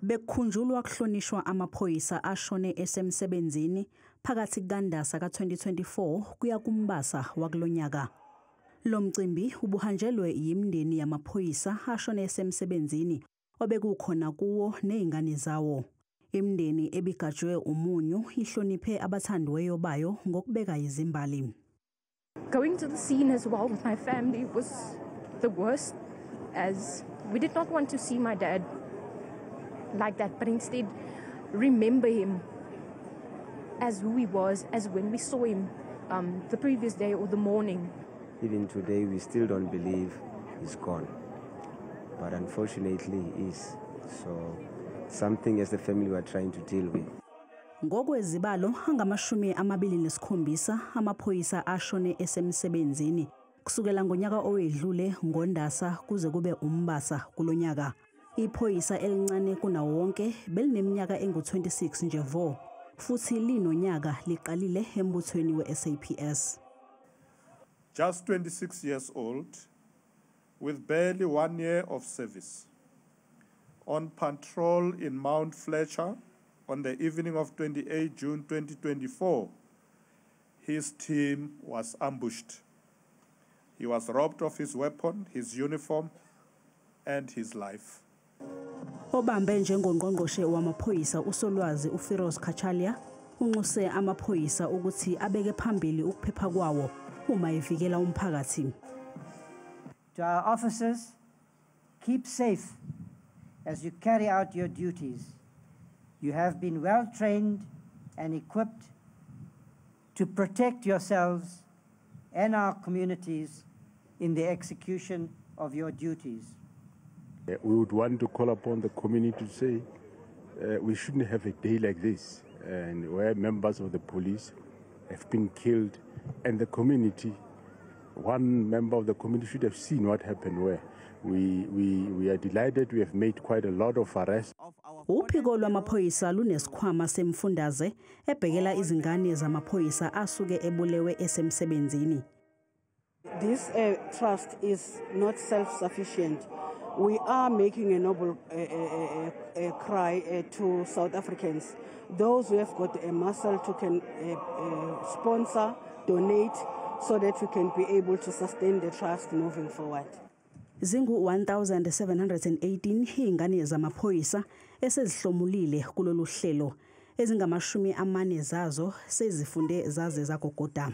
Bekukhunjulwa kuhlonishwa amaphoyisa ashone esemsebenzini phakathi kukaNdasa ka-2024 kuya kuMbasa wakulonyaka. Lo mcimbi ubuhanjelwe yimindeni yamaphoyisa ashone esemsebenzini obekukhona kuwo nezingane zawo. Imindeni ebigajwe umunyu ihloniphe abathandiweyo bayo ngokubeka izimbali. Going to the scene as well with my family was the worst, as we did not want to see my dad like that, but instead remember him as who he was, as when we saw him the previous day or the morning. Even today, we still don't believe he's gone, but unfortunately he is. So something as the family were trying to deal with. Ngokwezibalo angamashumi amabili nesikhombisa amaphoyisa ashone esemsebenzini kusukela ngonyaka owedlule ngoNdasa kuze kube uMbasa kulonyaka. Iphoyisa elincane kunawo wonke belineminyaka engu-26 nje vo futhi linonyaka liqalile embuthweni we-SAPS. Just 26 years old, with barely 1 year of service. On patrol in Mount Fletcher on the evening of 28 June 2024, his team was ambushed. He was robbed of his weapon, his uniform, and his life. Obambe njengongqongqoshe wamaphoyisa uSolwazi uFiroz Kachalia unxuse amaphoyisa ukuthi abeke phambili ukuphepha kwawo uma evikela umphakathi. To our officers, keep safe as you carry out your duties. You have been well trained and equipped to protect yourselves and our communities in the execution of your duties. We would want to call upon the community to say we shouldn't have a day like this, and where members of the police have been killed, and the community, one member of the community should have seen what happened where. We are delighted we have made quite a lot of arrests. Uphiko lwamaphoyisa lunesikhwama semfundaze ebhekela izingane zamaphoyisa asuke ebulewe esemsebenzini. This trust is not self-sufficient. We are making a noble cry to South Africans, those who have got a muscle to can sponsor, donate, so that we can be able to sustain the trust moving forward. Zingu 1718 ingane zamaphoyisa esezihlomulile kulolu hlelo, ezingamashumi amane zazo sezifunde zaze zagogoda.